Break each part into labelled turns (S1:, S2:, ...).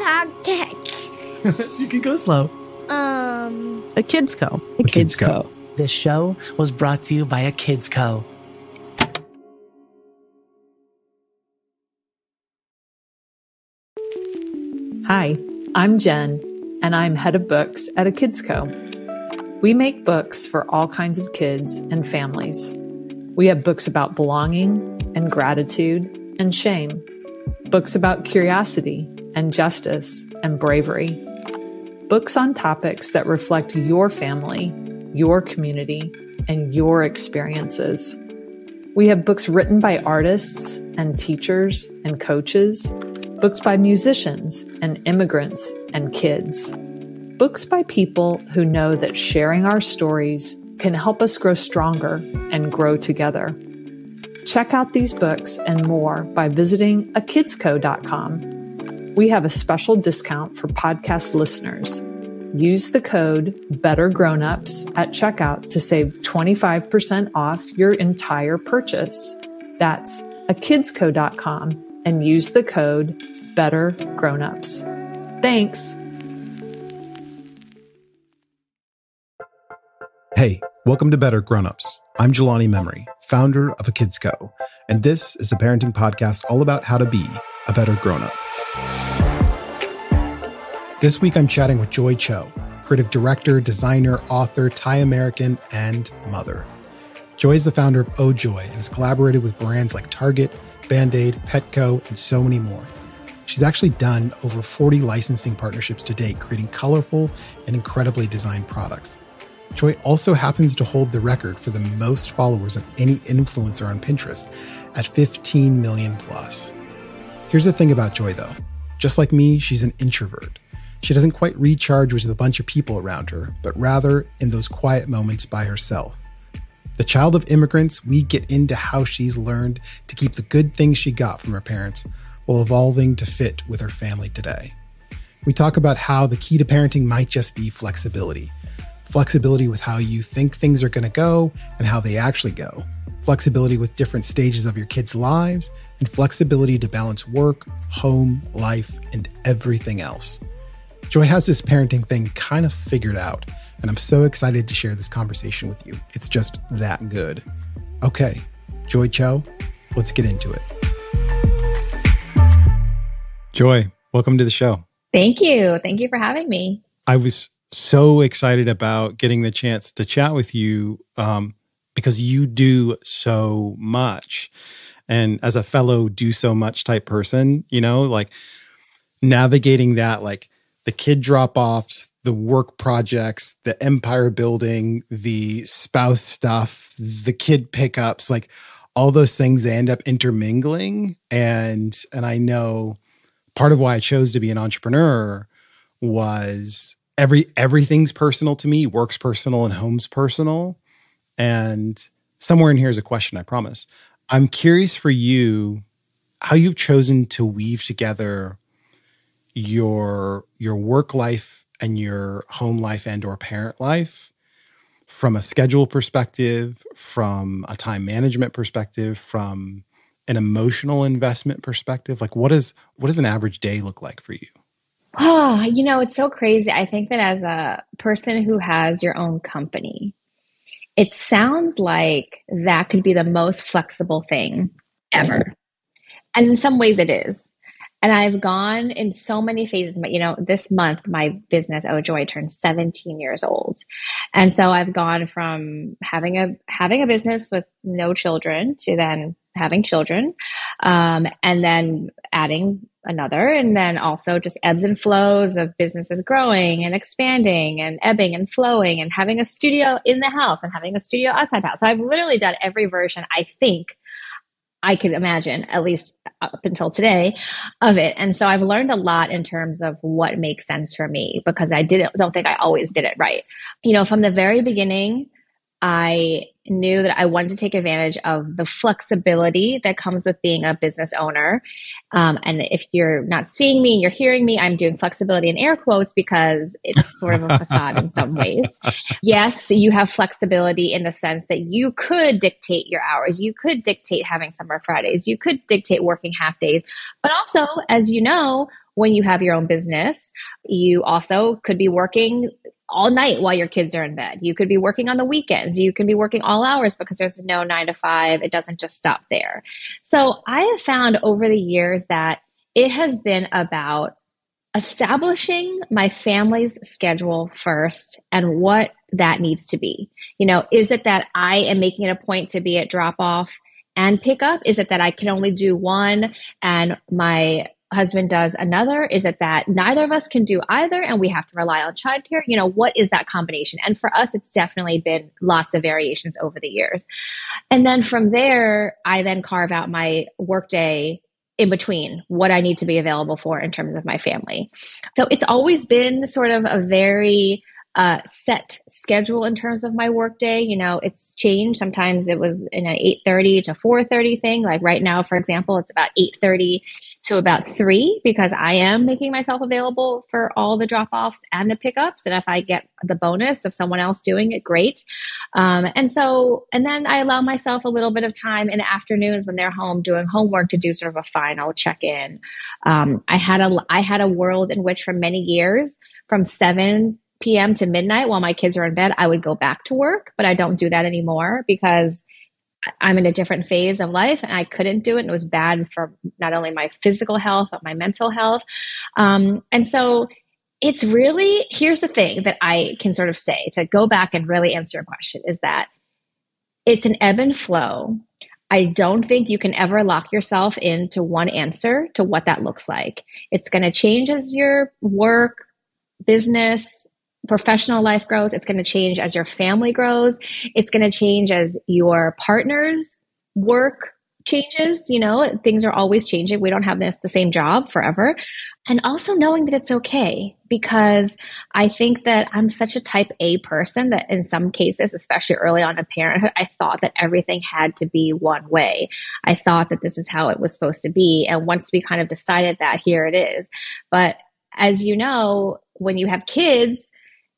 S1: podcast.
S2: You can go slow. A Kids Co.
S1: A Kids Co.
S2: This show was brought to you by a Kids Co.
S3: Hi, I'm Jen, and I'm head of books at a Kids Co. We make books for all kinds of kids and families. We have books about belonging and gratitude and shame, books about curiosity and justice and bravery, books on topics that reflect your family, your community, and your experiences. We have books written by artists and teachers and coaches, books by musicians and immigrants and kids, books by people who know that sharing our stories can help us grow stronger and grow together. Check out these books and more by visiting akidsco.com. We have a special discount for podcast listeners. Use the code BETTERGROWNUPS at checkout to save 25% off your entire purchase. That's akidsco.com and use the code BETTERGROWNUPS. Thanks.
S4: Hey, welcome to Better Grownups. I'm Jelani Memory, founder of A Kids Co, and this is a parenting podcast all about how to be a better grownup. This week I'm chatting with Joy Cho, creative director, designer, author, Thai American, and mother. Joy is the founder of OJOY and has collaborated with brands like Target, Band-Aid, Petco, and so many more. She's actually done over 40 licensing partnerships to date, creating colorful and incredibly designed products. Joy also happens to hold the record for the most followers of any influencer on Pinterest at 15 million plus. Here's the thing about Joy though. Just like me, she's an introvert. She doesn't quite recharge with a bunch of people around her, but rather in those quiet moments by herself. The child of immigrants, we get into how she's learned to keep the good things she got from her parents while evolving to fit with her family today. We talk about how the key to parenting might just be flexibility. Flexibility with how you think things are going to go and how they actually go. Flexibility with different stages of your kids' lives, and flexibility to balance work, home, life, and everything else. Joy has this parenting thing kind of figured out, and I'm so excited to share this conversation with you. It's just that good. Okay, Joy Cho, let's get into it. Joy, welcome to the show.
S5: Thank you. Thank you for having me.
S4: I was so excited about getting the chance to chat with you because you do so much. And as a fellow do so much type person, you know, like navigating that, like the kid drop-offs, the work projects, the empire building, the spouse stuff, the kid pickups, like all those things, they end up intermingling. And I know part of why I chose to be an entrepreneur was everything's personal to me, work's personal and home's personal. And somewhere in here is a question, I promise. I'm curious for you, how you've chosen to weave together your work life and your home life and or parent life from a schedule perspective, from a time management perspective, from an emotional investment perspective. Like what does an average day look like for you?
S5: Oh, it's so crazy. I think that as a person who has your own company, it sounds like that could be the most flexible thing ever. And in some ways it is. And I've gone in so many phases. This month, my business, OJOY, turned 17 years old. And so I've gone from having a business with no children to then having children, and then adding another, and then also just ebbs and flows of businesses growing and expanding and ebbing and flowing and having a studio in the house and having a studio outside the house. So I've literally done every version I think I could imagine, at least up until today, of it. And so I've learned a lot in terms of what makes sense for me, because I don't think I always did it right. From the very beginning, I knew that I wanted to take advantage of the flexibility that comes with being a business owner. And if you're not seeing me and you're hearing me, I'm doing flexibility in air quotes because it's sort of a facade in some ways. Yes, you have flexibility in the sense that you could dictate your hours. You could dictate having summer Fridays. You could dictate working half days. But also, as you know, when you have your own business, you also could be working all night while your kids are in bed. You could be working on the weekends. You can be working all hours because there's no 9 to 5. It doesn't just stop there. So I have found over the years that it has been about establishing my family's schedule first and what that needs to be. Is it that I am making it a point to be at drop off and pick up? Is it that I can only do one and my husband does another? Is it that neither of us can do either and we have to rely on childcare? What is that combination? And for us, it's definitely been lots of variations over the years. And then from there, I then carve out my workday in between what I need to be available for in terms of my family. So it's always been sort of a very set schedule in terms of my workday. It's changed. Sometimes it was in an 8:30 to 4:30 thing. Like right now, for example, it's about 8:30 to about 3 because I am making myself available for all the drop-offs and the pickups. And if I get the bonus of someone else doing it, great. And then I allow myself a little bit of time in the afternoons when they're home doing homework to do sort of a final check-in. I had a world in which for many years from 7 p.m. to midnight while my kids are in bed, I would go back to work, but I don't do that anymore because I'm in a different phase of life and I couldn't do it. And it was bad for not only my physical health, but my mental health. And so it's really, here's the thing that I can sort of say to go back and really answer your question is that it's an ebb and flow. I don't think you can ever lock yourself into one answer to what that looks like. It's going to change as your work, business, professional life grows. It's going to change as your family grows. It's going to change as your partner's work changes. Things are always changing. We don't have the same job forever. And also knowing that it's okay, because I think that I'm such a type A person that in some cases, especially early on in parenthood, I thought that everything had to be one way. I thought that this is how it was supposed to be. And once we kind of decided that, here it is. But as you know, when you have kids,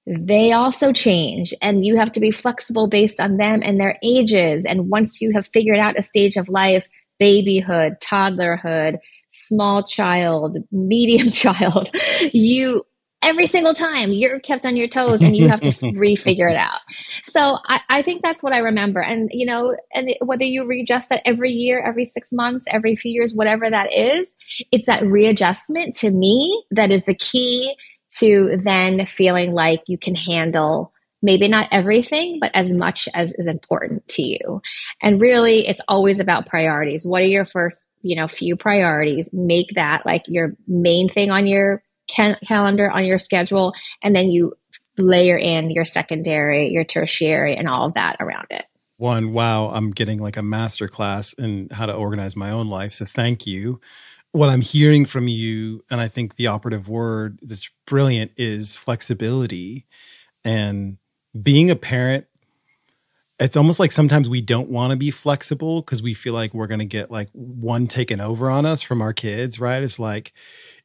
S5: they also change and you have to be flexible based on them and their ages. And once you have figured out a stage of life, babyhood, toddlerhood, small child, medium child, every single time you're kept on your toes and you have to refigure it out. So I think that's what I remember. And, and whether you readjust that every year, every 6 months, every few years, whatever that is, it's that readjustment to me that is the key to then feeling like you can handle maybe not everything, but as much as is important to you. And really, it's always about priorities. What are your first, few priorities? Make that like your main thing on your calendar, on your schedule, and then you layer in your secondary, your tertiary, and all of that around it.
S4: Wow, I'm getting like a masterclass in how to organize my own life. So thank you. What I'm hearing from you, and I think the operative word that's brilliant, is flexibility. And being a parent, it's almost like sometimes we don't want to be flexible because we feel like we're going to get like one taken over on us from our kids, right? It's like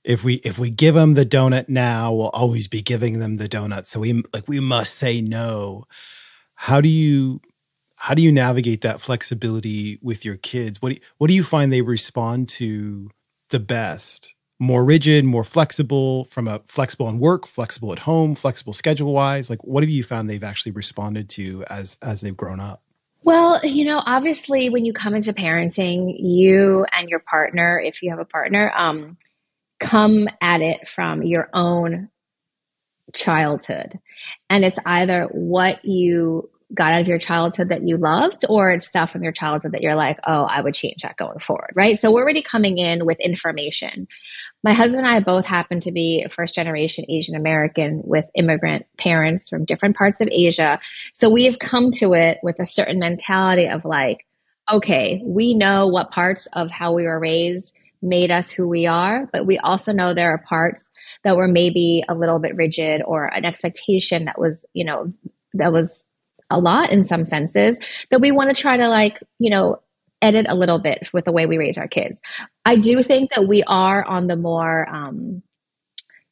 S4: if we give them the donut now, we'll always be giving them the donut. So we must say no. How do you navigate that flexibility with your kids? What do you find they respond to the best? More rigid, more flexible, from a flexible on work, flexible at home, flexible schedule wise? Like what have you found they've actually responded to as they've grown up?
S5: Well, obviously when you come into parenting, you and your partner, if you have a partner, come at it from your own childhood. And it's either what you got out of your childhood that you loved, or it's stuff from your childhood that you're like, oh, I would change that going forward, right? So we're already coming in with information. My husband and I both happen to be first generation Asian American with immigrant parents from different parts of Asia. So we have come to it with a certain mentality of like, okay, we know what parts of how we were raised made us who we are, but we also know there are parts that were maybe a little bit rigid, or an expectation that was, that was a lot in some senses, that we want to try to edit a little bit with the way we raise our kids. I do think that we are on the more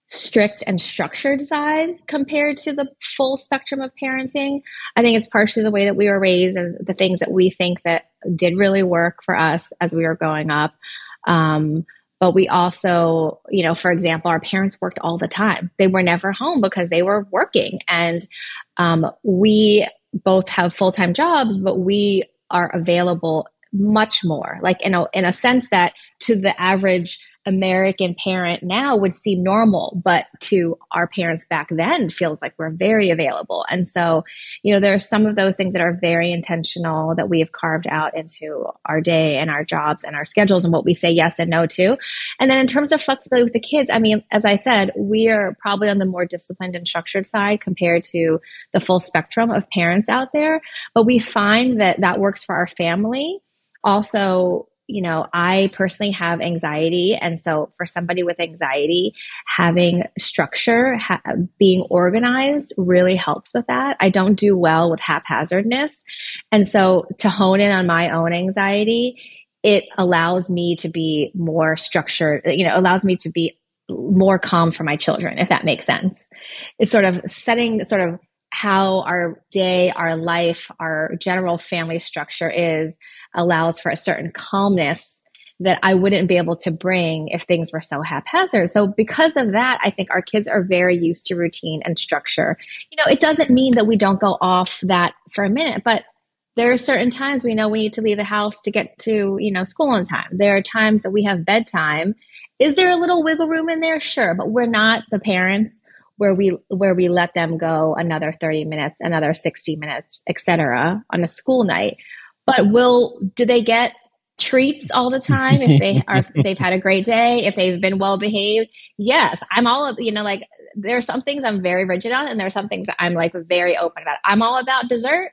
S5: strict and structured side compared to the full spectrum of parenting. I think it's partially the way that we were raised and the things that we think that did really work for us as we were growing up. But we also, for example, our parents worked all the time. They were never home because they were working. And we both have full-time jobs, but we are available much more, like in a sense that to the average American parent now would seem normal, but to our parents back then feels like we're very available. And so, there are some of those things that are very intentional that we have carved out into our day and our jobs and our schedules and what we say yes and no to. And then in terms of flexibility with the kids, I mean, as I said, we are probably on the more disciplined and structured side compared to the full spectrum of parents out there. But we find that works for our family. Also, I personally have anxiety. And so for somebody with anxiety, having structure, being organized really helps with that. I don't do well with haphazardness. And so to hone in on my own anxiety, it allows me to be more structured, allows me to be more calm for my children, if that makes sense. It's sort of setting how our day, our life, our general family structure allows for a certain calmness that I wouldn't be able to bring if things were so haphazard. So because of that, I think our kids are very used to routine and structure. It doesn't mean that we don't go off that for a minute, but there are certain times we know we need to leave the house to get to, school on time. There are times that we have bedtime. Is there a little wiggle room in there? Sure, but we're not the parents where we let them go another 30 minutes, another 60 minutes, et cetera, on a school night. But do they get treats all the time if they've had a great day, if they've been well behaved? Yes, I'm all, there are some things I'm very rigid on, and there are some things I'm like very open about. I'm all about dessert.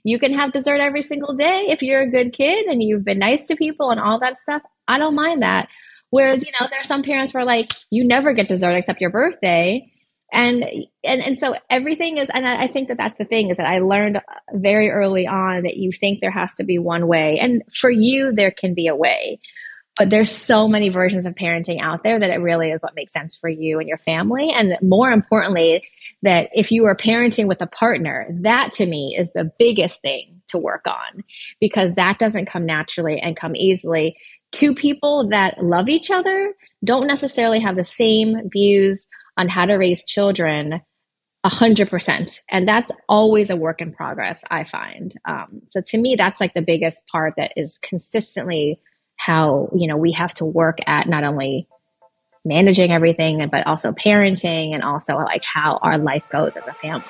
S5: You can have dessert every single day if you're a good kid and you've been nice to people and all that stuff. I don't mind that. Whereas, there are some parents where like, you never get dessert except your birthday. And so everything is, and I think that's the thing, is that I learned very early on that you think there has to be one way. And for you, there can be a way. But there's so many versions of parenting out there that it really is what makes sense for you and your family. And more importantly, that if you are parenting with a partner, that to me is the biggest thing to work on, because that doesn't come naturally and come easily. Two people that love each other don't necessarily have the same views on how to raise children 100%. And that's always a work in progress, I find. So to me, that's like the biggest part that is consistently how, we have to work at not only managing everything, but also parenting and also like how our life goes as a family.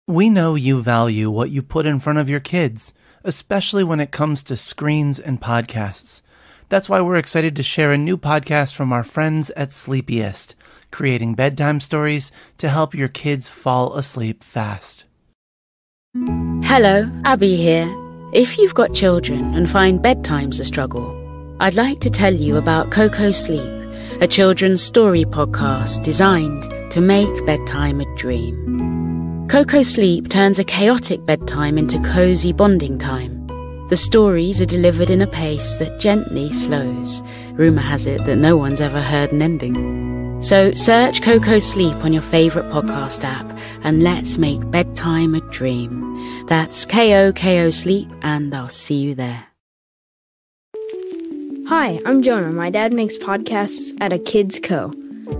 S2: We know you value what you put in front of your kids, especially when it comes to screens and podcasts. That's why we're excited to share a new podcast from our friends at Sleepiest, creating bedtime stories to help your kids fall asleep fast.
S1: Hello, Abby here. If you've got children and find bedtime's a struggle, I'd like to tell you about Coco Sleep, a children's story podcast designed to make bedtime a dream. Coco Sleep turns a chaotic bedtime into cozy bonding time. The stories are delivered in a pace that gently slows. Rumour has it that no one's ever heard an ending. So search Coco Sleep on your favourite podcast app and let's make bedtime a dream. That's KOKO Sleep, and I'll see you there.
S6: Hi, I'm Jonah. My dad makes podcasts at a Kids Co.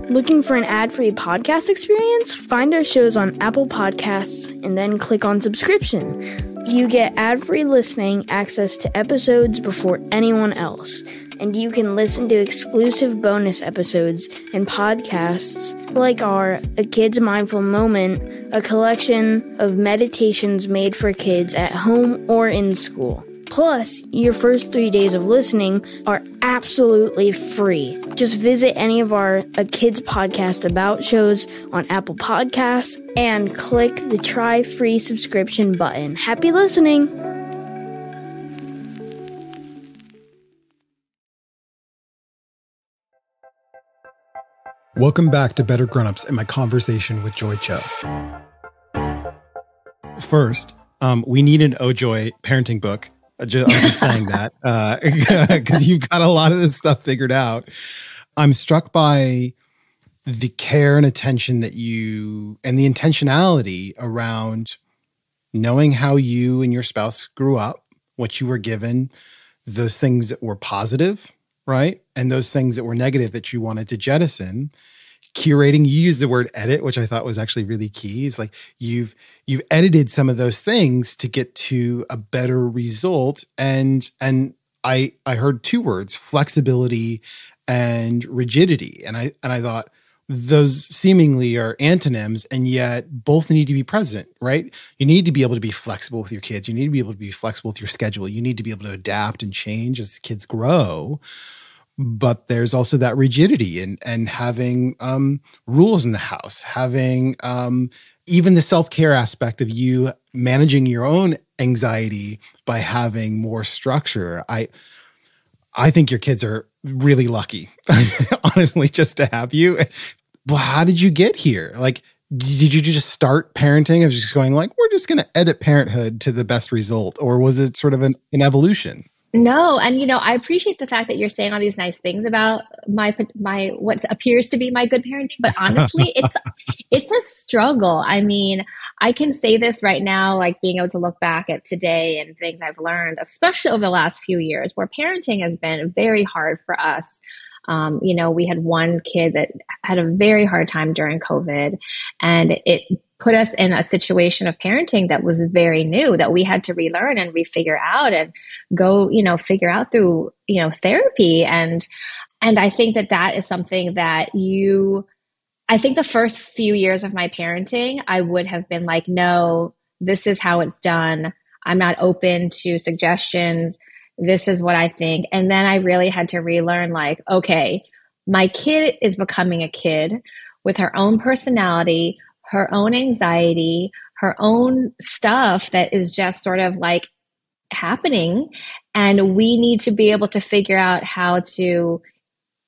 S6: Looking for an ad-free podcast experience? Find our shows on Apple Podcasts and then click on subscription. You get ad-free listening, access to episodes before anyone else, and you can listen to exclusive bonus episodes and podcasts like our A Kid's Mindful Moment, a collection of meditations made for kids at home or in school. Plus, your first 3 days of listening are absolutely free. Just visit any of our A Kids Podcast About shows on Apple Podcasts and click the Try Free Subscription button. Happy listening!
S4: Welcome back to Better Grownups and my conversation with Joy Cho. First, we need an OJoy parenting book. I'm just saying that because you've got a lot of this stuff figured out. I'm struck by the care and attention that you, and the intentionality around knowing how you and your spouse grew up, what you were given, those things that were positive, right? And those things that were negative that you wanted to jettison. Curating, you used the word edit, which I thought was actually really key. It's like you've edited some of those things to get to a better result. And I heard two words, flexibility and rigidity. And I thought those seemingly are antonyms, and yet both need to be present, right? You need to be able to be flexible with your kids. You need to be able to be flexible with your schedule. You need to be able to adapt and change as the kids grow. But there's also that rigidity and having rules in the house, having even the self-care aspect of you managing your own anxiety by having more structure. I think your kids are really lucky, honestly, just to have you. Well, how did you get here? Like, did you just start parenting of just going like, we're just going to edit parenthood to the best result? Or was it sort of an evolution?
S5: No. And, I appreciate the fact that you're saying all these nice things about my what appears to be my good parenting. But honestly, it's a struggle. I mean, I can say this right now, like being able to look back at today and things I've learned, especially over the last few years, where parenting has been very hard for us. We had one kid that had a very hard time during COVID, and it put us in a situation of parenting that was very new, that we had to relearn and refigure out and go, figure out through, therapy. And I think that is something that I think the first few years of my parenting, I would have been like, no, this is how it's done. I'm not open to suggestions. This is what I think. And then I really had to relearn, like, okay, my kid is becoming a kid with her own personality, her own anxiety, her own stuff that is just sort of like happening. And we need to be able to figure out how to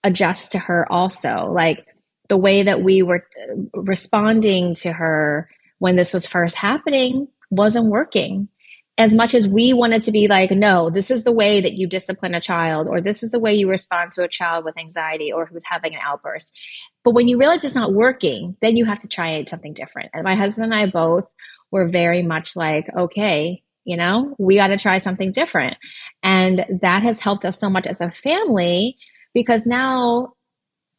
S5: adjust to her also. Like the way that we were responding to her when this was first happening wasn't working. As much as we wanted to be like, no, this is the way that you discipline a child, or this is the way you respond to a child with anxiety or who's having an outburst. But when you realize it's not working, then you have to try something different. And my husband and I both were very much like, okay, we got to try something different. And that has helped us so much as a family, because now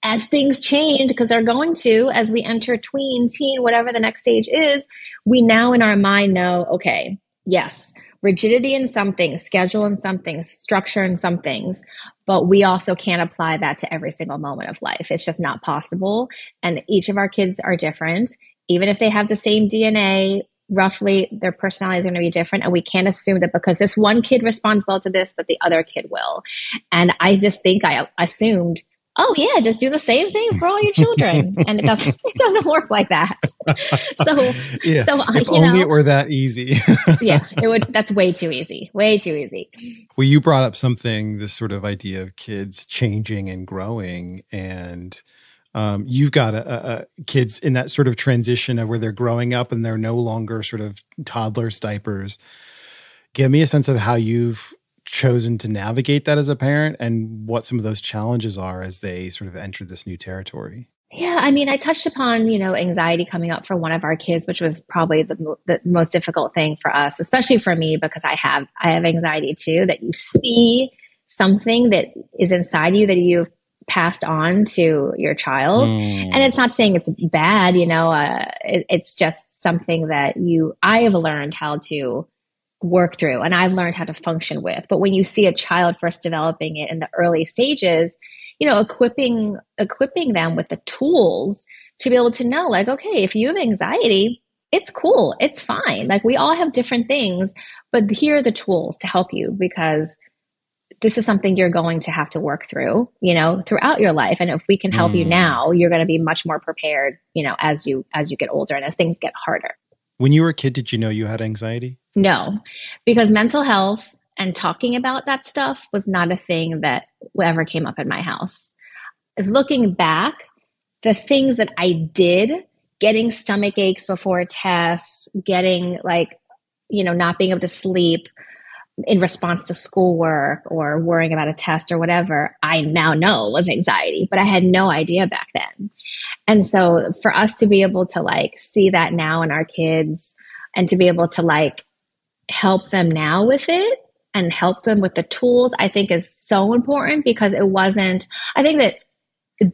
S5: as things change, because they're going to, as we enter tween, teen, whatever the next stage is, we now in our mind know, okay, yes, rigidity in some things, schedule in some things, structure in some things, but we also can't apply that to every single moment of life. It's just not possible. And each of our kids are different. Even if they have the same DNA, roughly their personality is going to be different. And we can't assume that because this one kid responds well to this, that the other kid will. And I just think I assumed, oh yeah, just do the same thing for all your children. And it doesn't work like that.
S4: Yeah, so if only it were that easy.
S5: Yeah, that's way too easy. Way too easy.
S4: Well, you brought up this sort of idea of kids changing and growing, and you've got kids in that sort of transition of where they're growing up and they're no longer sort of toddlers' diapers. Give me a sense of how you've chosen to navigate that as a parent and what some of those challenges are as they sort of enter this new territory.
S5: Yeah, I mean, I touched upon, anxiety coming up for one of our kids, which was probably the most difficult thing for us, especially for me, because I have anxiety too, that you see something that is inside you that you've passed on to your child. And it's not saying it's bad, it's just something that I have learned how to work through, and I've learned how to function with. But when you see a child first developing it in the early stages, equipping them with the tools to be able to know, like, okay, if you have anxiety, it's cool, it's fine. Like, we all have different things, but here are the tools to help you, because this is something you're going to have to work through, throughout your life. And if we can help you now, you're going to be much more prepared, as you get older and as things get harder.
S4: When you were a kid, did you know you had anxiety?
S5: No, because mental health and talking about that stuff was not a thing that ever came up in my house. Looking back, the things that I did, getting stomach aches before tests, getting not being able to sleep in response to schoolwork or worrying about a test or whatever, I now know was anxiety, but I had no idea back then. And so for us to be able to see that now in our kids and to be able to help them now with it and help them with the tools, I think is so important, because I think that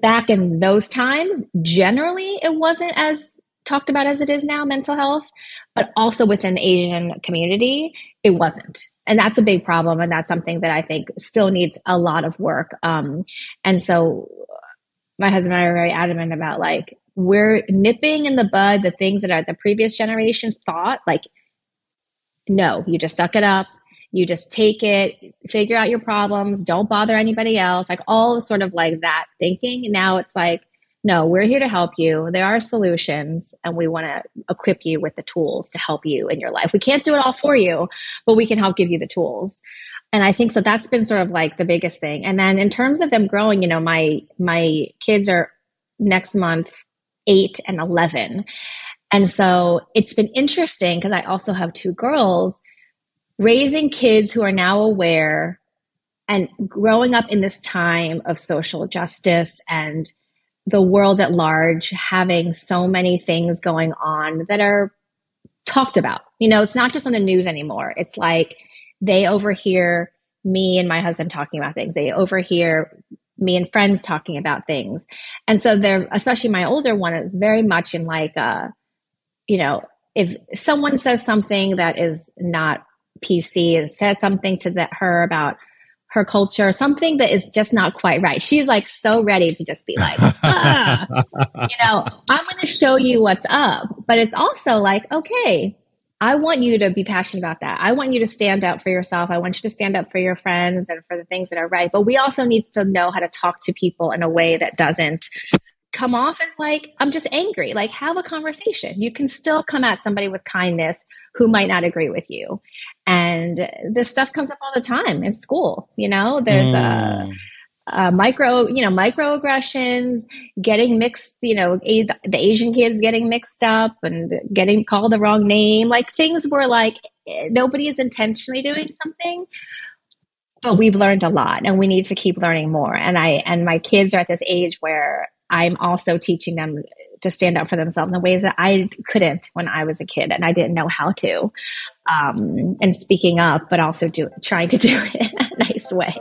S5: back in those times, generally, it wasn't as talked about as it is now, mental health, but also within the Asian community, it wasn't. And that's a big problem. And that's something that I think still needs a lot of work. And so my husband and I are very adamant about, like, we're nipping in the bud the things that the previous generation thought, like, no, you just suck it up. You just take it, figure out your problems, don't bother anybody else, like all sort of like that thinking. Now it's like, no, we're here to help you. There are solutions, and we want to equip you with the tools to help you in your life. We can't do it all for you, but we can help give you the tools. And I think so that's been sort of like the biggest thing. And then in terms of them growing, you know, my kids are next month 8 and 11. And so it's been interesting because I also have 2 girls, raising kids who are now aware and growing up in this time of social justice and the world at large having so many things going on that are talked about. You know, it's not just on the news anymore. It's like they overhear me and my husband talking about things. They overhear me and friends talking about things. And so they're, especially my older one, is very much in like, you know, if someone says something that is not PC and says something to her about her culture, something that is just not quite right, she's like so ready to just be like, you know, I'm going to show you what's up. But it's also like, okay, I want you to be passionate about that. I want you to stand up for yourself. I want you to stand up for your friends and for the things that are right. But we also need to know how to talk to people in a way that doesn't come off as like, I'm just angry. Like, have a conversation. You can still come at somebody with kindness who might not agree with you. And this stuff comes up all the time in school. You know, there's microaggressions, getting mixed, you know, the Asian kids getting mixed up and getting called the wrong name, like things where like nobody is intentionally doing something. But we've learned a lot, and we need to keep learning more. And my kids are at this age where I'm also teaching them to stand up for themselves in ways that I couldn't when I was a kid, and I didn't know how to. And speaking up, but also trying to do it in a nice way.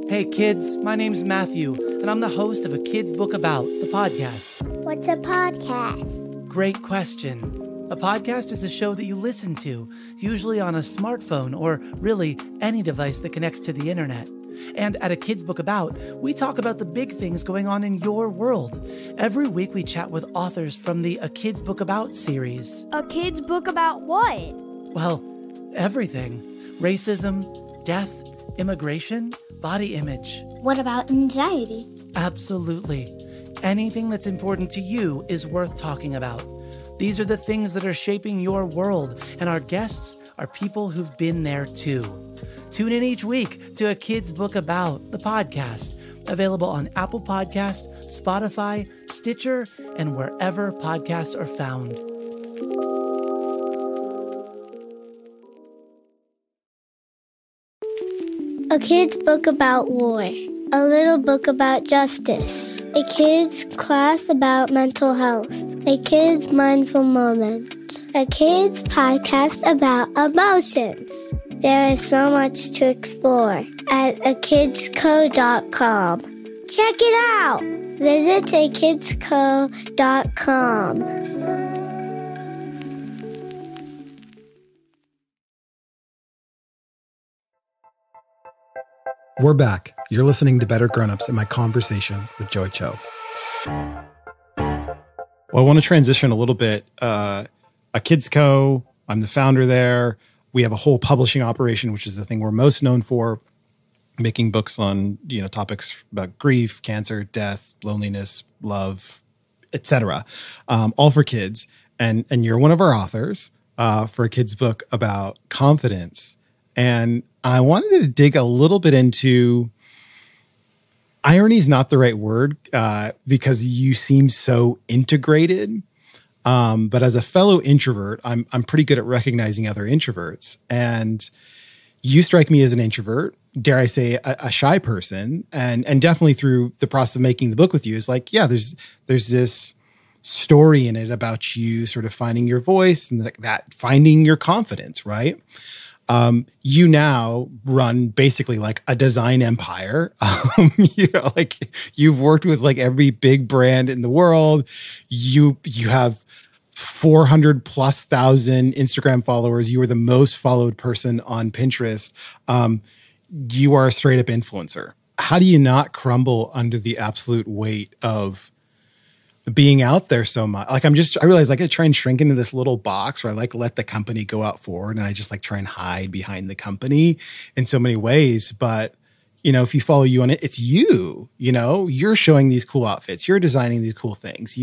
S2: Hey kids, my name's Matthew, and I'm the host of A Kid's Book About, the podcast.
S7: What's a podcast?
S2: Great question. A podcast is a show that you listen to, usually on a smartphone or really any device that connects to the internet. And at A Kid's Book About, we talk about the big things going on in your world. Every week we chat with authors from the A Kid's Book About series.
S7: A kid's book about what?
S2: Well, everything. Racism, death, immigration, body image.
S7: What about anxiety?
S2: Absolutely. Anything that's important to you is worth talking about. These are the things that are shaping your world, and our guests are people who've been there too. Tune in each week to A Kid's Book About, the podcast, available on Apple Podcast, Spotify, Stitcher, and wherever podcasts are found.
S7: A kid's book about war. A little book about justice. A kid's class about mental health. A kid's mindful moment. A kid's podcast about emotions. There is so much to explore at akidsco.com. Check it out! Visit akidsco.com.
S4: We're back. You're listening to Better Grownups and my conversation with Joy Cho. Well, I want to transition a little bit. A Kids Co. I'm the founder there. We have a whole publishing operation, which is the thing we're most known for, making books on, you know, topics about grief, cancer, death, loneliness, love, etc. All for kids. And you're one of our authors for a kid's book about confidence. And I wanted to dig a little bit into, irony is not the right word because you seem so integrated. But as a fellow introvert, I'm pretty good at recognizing other introverts. And you strike me as an introvert, dare I say a shy person. And definitely through the process of making the book with you is like, yeah, there's this story in it about you sort of finding your voice and that finding your confidence, right? You now run basically like a design empire. Like you've worked with like every big brand in the world. You have 400 plus thousand Instagram followers. You are the most followed person on Pinterest. You are a straight up influencer. How do you not crumble under the absolute weight of being out there so much? Like I realize like I try and shrink into this little box where I like let the company go out forward and I just like try and hide behind the company in so many ways. But if you follow you on it, it's you're showing these cool outfits, you're designing these cool things,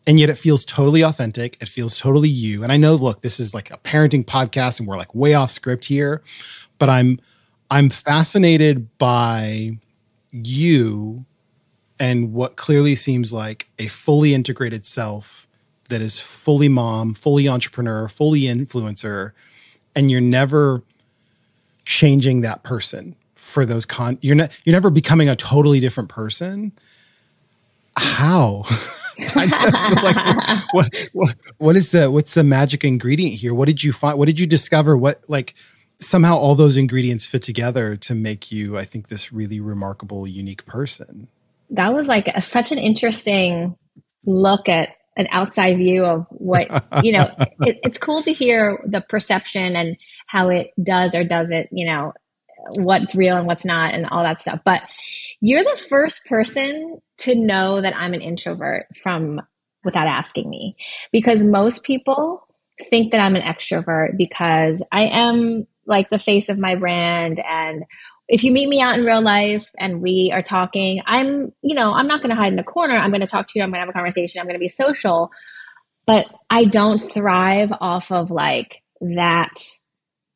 S4: and yet it feels totally authentic. It feels totally you. And I know, look, this is like a parenting podcast and we're like way off script here, but I'm fascinated by you and what clearly seems like a fully integrated self that is fully mom, fully entrepreneur, fully influencer, and you're never changing that person for those you're never becoming a totally different person. How? I just like, what's the magic ingredient here? What did you find? What did you discover? Somehow all those ingredients fit together to make you, I think, this really remarkable, unique person.
S5: That was like such an interesting look at an outside view of what, it's cool to hear the perception and how it does or doesn't, what's real and what's not and all that stuff. But you're the first person to know that I'm an introvert without asking me, because most people think that I'm an extrovert because I am like the face of my brand. And if you meet me out in real life and we are talking, I'm not going to hide in a corner. I'm going to talk to you. I'm going to have a conversation. I'm going to be social, but I don't thrive off of like that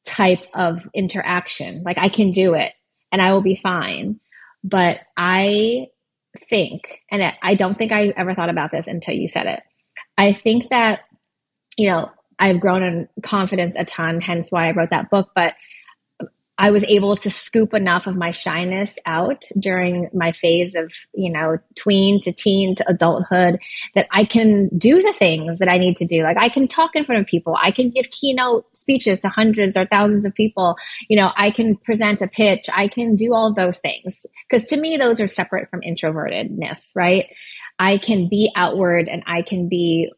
S5: type of interaction. Like I can do it and I will be fine. But I think, and I don't think I ever thought about this until you said it. I think that, I've grown in confidence a ton, hence why I wrote that book, but I was able to scoop enough of my shyness out during my phase of, tween to teen to adulthood that I can do the things that I need to do. Like I can talk in front of people. I can give keynote speeches to hundreds or thousands of people. I can present a pitch. I can do all those things. Because to me, those are separate from introvertedness, right? I can be outward and I can be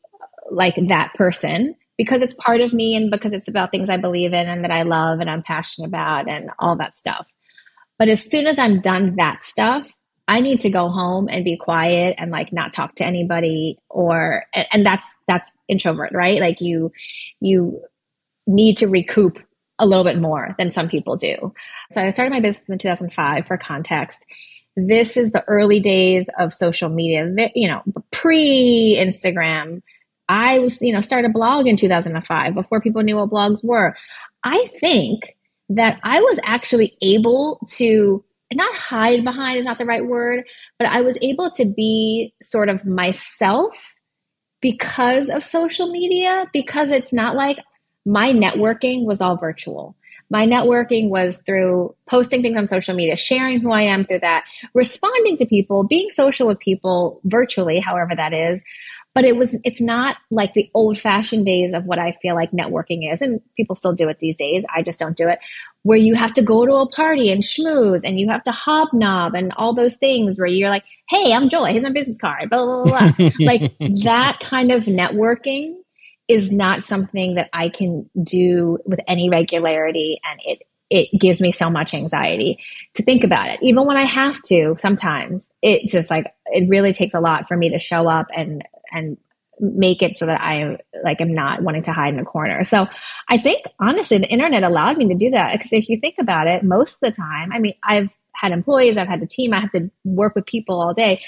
S5: like that person, because it's part of me and because it's about things I believe in and that I love and I'm passionate about and all that stuff. But as soon as I'm done that stuff, I need to go home and be quiet and like not talk to anybody and that's introvert, right? Like you need to recoup a little bit more than some people do. So I started my business in 2005 for context. This is the early days of social media, pre-Instagram. I was, started a blog in 2005 before people knew what blogs were. I think that I was actually able to not hide behind is not the right word, but I was able to be sort of myself because of social media, because it's not like my networking was all virtual. My networking was through posting things on social media, sharing who I am through that, responding to people, being social with people virtually, however that is. But it's not like the old fashioned days of what I feel like networking is. And people still do it these days. I just don't do it, where you have to go to a party and schmooze and you have to hobnob and all those things where you're like, hey, I'm Joy. Here's my business card, blah, blah, blah, blah. Like that kind of networking is not something that I can do with any regularity. And it gives me so much anxiety to think about it. Even when I have to, sometimes it's just like, it really takes a lot for me to show up and make it so that I am not wanting to hide in a corner. So I think honestly, the internet allowed me to do that, because if you think about it, most of the time, I mean, I've had employees, I've had a team, I have to work with people all day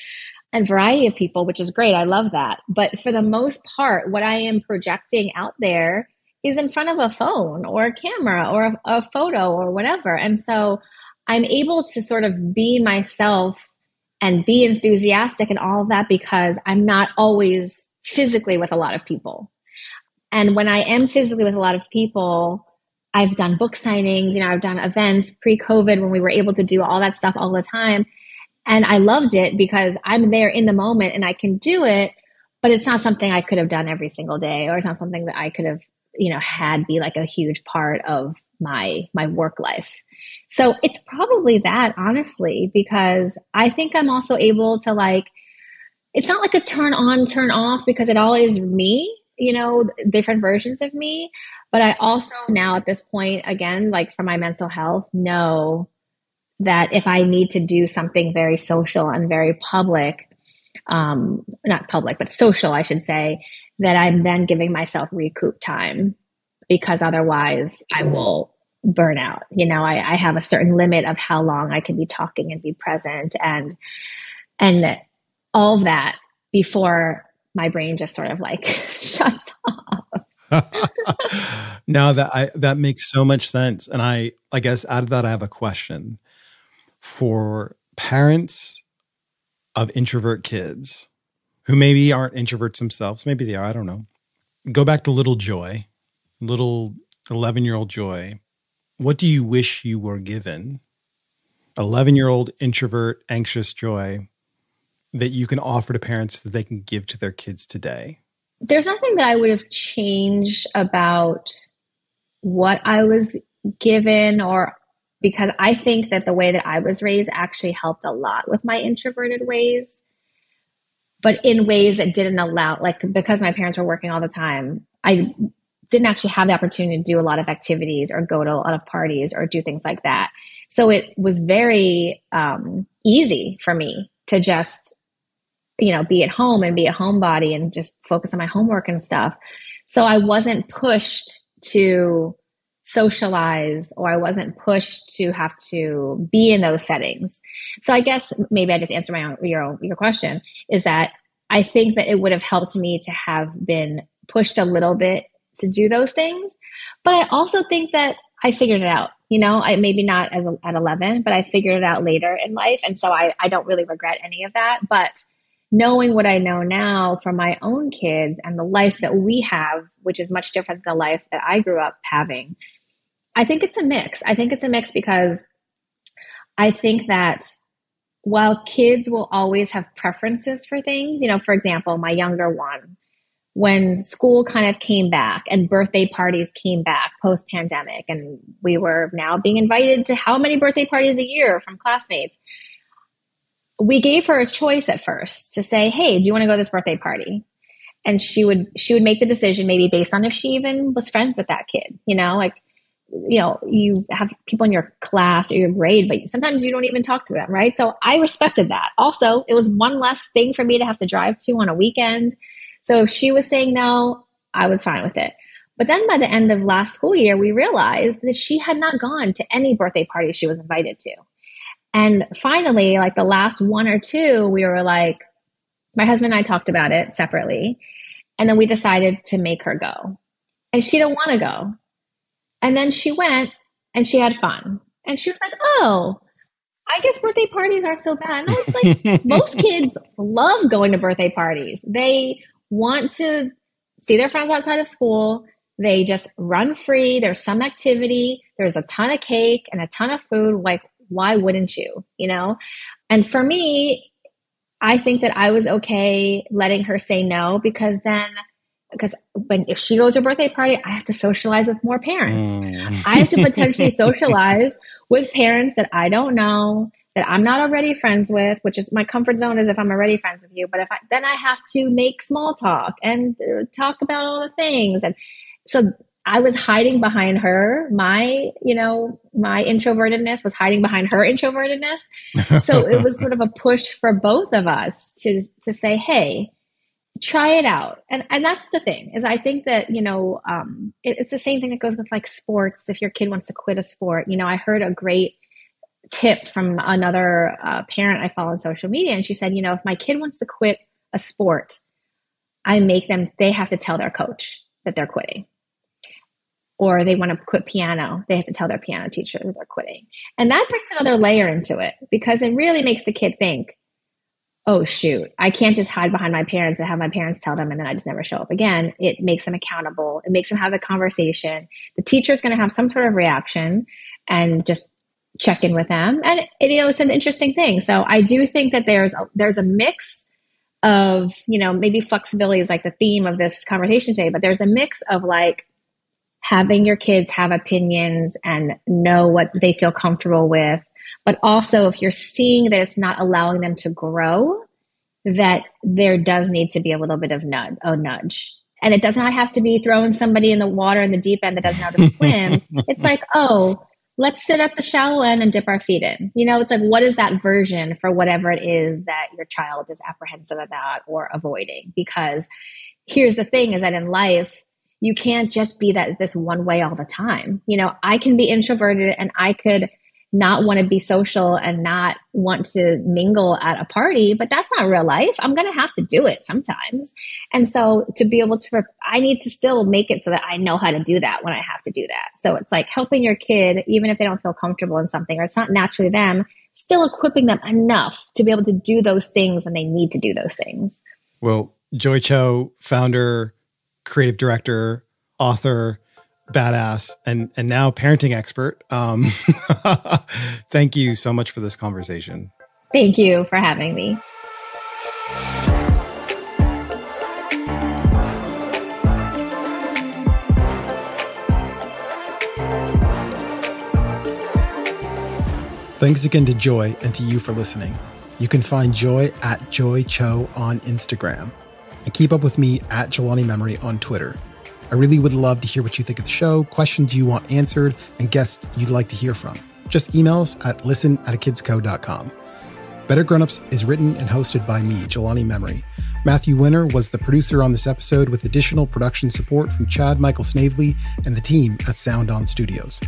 S5: and variety of people, which is great. I love that. But for the most part, what I am projecting out there is in front of a phone or a camera or a photo or whatever. And so I'm able to sort of be myself and be enthusiastic and all of that because I'm not always physically with a lot of people. And when I am physically with a lot of people, I've done book signings, I've done events pre-COVID when we were able to do all that stuff all the time. And I loved it because I'm there in the moment and I can do it. but it's not something I could have done every single day, or it's not something that I could have, had be like a huge part of my work life. So it's probably that, honestly, because I think I'm also able to it's not like a turn on, turn off, because it all is me, different versions of me. But I also now at this point, again, for my mental health, know that if I need to do something very social and very public, not public, but social, I should say, that I'm then giving myself recoup time, because otherwise I will burn out. I have a certain limit of how long I can be talking and be present and all of that before my brain just sort of shuts off.
S4: Now that makes so much sense. And I guess out of that, I have a question for parents of introvert kids who maybe aren't introverts themselves. Maybe they are, I don't know. Go back to little Joy, little 11-year-old Joy. What do you wish you were given? 11-year-old introvert, anxious Joy that you can offer to parents that they can give to their kids today?
S5: There's nothing that I would have changed about what I was given, or because I think that the way that I was raised actually helped a lot with my introverted ways, but in ways that didn't allow, because my parents were working all the time, I didn't actually have the opportunity to do a lot of activities or go to a lot of parties or do things like that. So it was very easy for me to just, be at home and be a homebody and just focus on my homework and stuff. So I wasn't pushed to socialize, or I wasn't pushed to have to be in those settings. So I guess maybe I just answered your question, is that I think that it would have helped me to have been pushed a little bit to do those things. But I also think that I figured it out, I maybe not at 11, but I figured it out later in life. And so I don't really regret any of that. But knowing what I know now from my own kids and the life that we have, which is much different than the life that I grew up having, I think it's a mix. I think it's a mix because I think that while kids will always have preferences for things, for example, my younger one, when school kind of came back and birthday parties came back post-pandemic, and we were now being invited to how many birthday parties a year from classmates, we gave her a choice at first to say, hey, do you want to go to this birthday party? And she would make the decision maybe based on if she even was friends with that kid, you have people in your class or your grade, but sometimes you don't even talk to them, right? So I respected that. Also, it was one less thing for me to have to drive to on a weekend. So if she was saying no, I was fine with it. But then by the end of last school year, we realized that she had not gone to any birthday party she was invited to. And finally, the last one or two, we were my husband and I talked about it separately. And then we decided to make her go. And she didn't want to go. And then she went and she had fun. And she was like, oh, I guess birthday parties aren't so bad. And I was like, most kids love going to birthday parties. They want to see their friends outside of school. They just run free. There's some activity. There's a ton of cake and a ton of food. Why wouldn't you, And for me, I think that I was okay letting her say no, because if she goes to a birthday party, I have to socialize with more parents. I have to potentially socialize with parents that I don't know, that I'm not already friends with, which is my comfort zone is if I'm already friends with you. But then I have to make small talk and talk about all the things. And so I was hiding behind her. My introvertedness was hiding behind her introvertedness. So it was sort of a push for both of us to say, hey, try it out. And that's the thing, is I think that, it's the same thing that goes with sports. If your kid wants to quit a sport, I heard a great tip from another parent I follow on social media. And she said, if my kid wants to quit a sport, they have to tell their coach that they're quitting. Or they want to quit piano, they have to tell their piano teacher that they're quitting. And that brings another layer into it, because it really makes the kid think, oh, shoot, I can't just hide behind my parents and have my parents tell them and then I just never show up again. It makes them accountable. It makes them have a conversation. The teacher's going to have some sort of reaction and just check in with them. And it's an interesting thing. So I do think that there's a mix of, maybe flexibility is like the theme of this conversation today, but there's a mix of like having your kids have opinions and know what they feel comfortable with. But also if you're seeing that it's not allowing them to grow, that there does need to be a little bit of nudge. And it does not have to be throwing somebody in the water in the deep end that doesn't know how to swim. It's like, oh, let's sit at the shallow end and dip our feet in. It's like, what is that version for whatever it is that your child is apprehensive about or avoiding? Because here's the thing is that in life, you can't just be this one way all the time. I can be introverted and I could not want to be social and not want to mingle at a party, but that's not real life. I'm going to have to do it sometimes. And so to be able to, I need to still make it so that I know how to do that when I have to do that. So it's like helping your kid, even if they don't feel comfortable in something or it's not naturally them, still equipping them enough to be able to do those things when they need to do those things.
S4: Well, Joy Cho, founder, creative director, author, badass, and now parenting expert. Thank you so much for this conversation.
S5: Thank you for having me.
S4: Thanks again to Joy and to you for listening. You can find Joy at Joy Cho on Instagram and keep up with me at Jelani Memory on Twitter. I really would love to hear what you think of the show, questions you want answered, and guests you'd like to hear from. Just email us at listen@akidsco.com. Better Grownups is written and hosted by me, Jelani Memory. Matthew Winter was the producer on this episode with additional production support from Chad Michael Snavely and the team at Sound On Studios.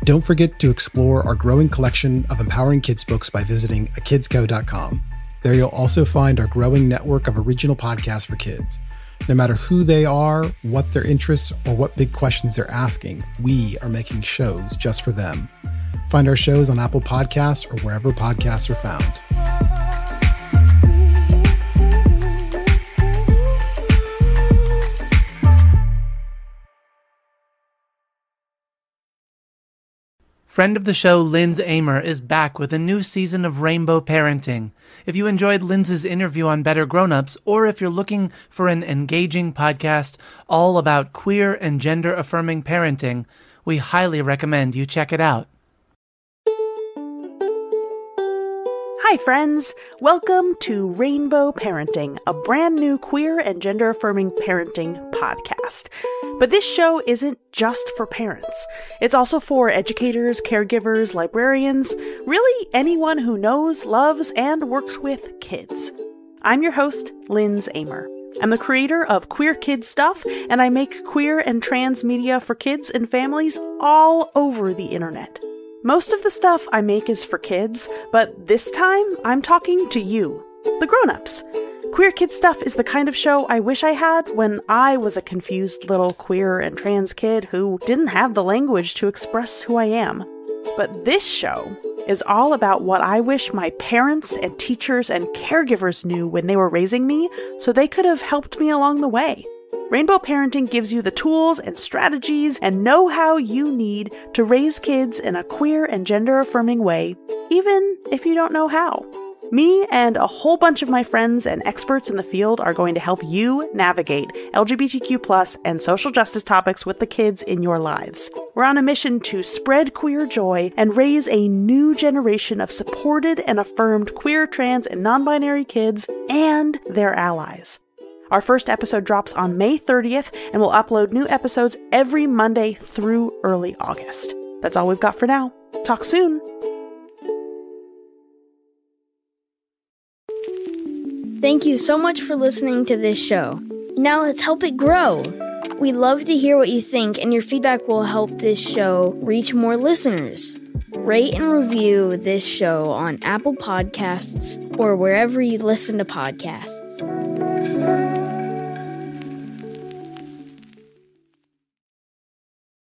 S4: Don't forget to explore our growing collection of empowering kids books by visiting akidsco.com. There you'll also find our growing network of original podcasts for kids. No matter who they are, what their interests, or what big questions they're asking, we are making shows just for them. Find our shows on Apple Podcasts or wherever podcasts are found.
S2: Friend of the show, Linz Amer, is back with a new season of Rainbow Parenting. If you enjoyed Linz's interview on Better Grownups, or if you're looking for an engaging podcast all about queer and gender-affirming parenting, we highly recommend you check it out.
S8: Hi friends, welcome to Rainbow Parenting, a brand new queer and gender-affirming parenting podcast. But this show isn't just for parents. It's also for educators, caregivers, librarians, really anyone who knows, loves, and works with kids. I'm your host, Linz Amer. I'm the creator of Queer Kid Stuff, and I make queer and trans media for kids and families all over the internet. Most of the stuff I make is for kids, but this time I'm talking to you, the grown-ups. Queer Kid Stuff is the kind of show I wish I had when I was a confused little queer and trans kid who didn't have the language to express who I am. But this show is all about what I wish my parents and teachers and caregivers knew when they were raising me so they could have helped me along the way. Rainbow Parenting gives you the tools and strategies and know-how you need to raise kids in a queer and gender-affirming way, even if you don't know how. Me and a whole bunch of my friends and experts in the field are going to help you navigate LGBTQ+ and social justice topics with the kids in your lives. We're on a mission to spread queer joy and raise a new generation of supported and affirmed queer, trans, and non-binary kids and their allies. Our first episode drops on May 30th, and we'll upload new episodes every Monday through early August. That's all we've got for now. Talk soon!
S6: Thank you so much for listening to this show. Now let's help it grow. We'd love to hear what you think, and your feedback will help this show reach more listeners. Rate and review this show on Apple Podcasts or wherever you listen to podcasts.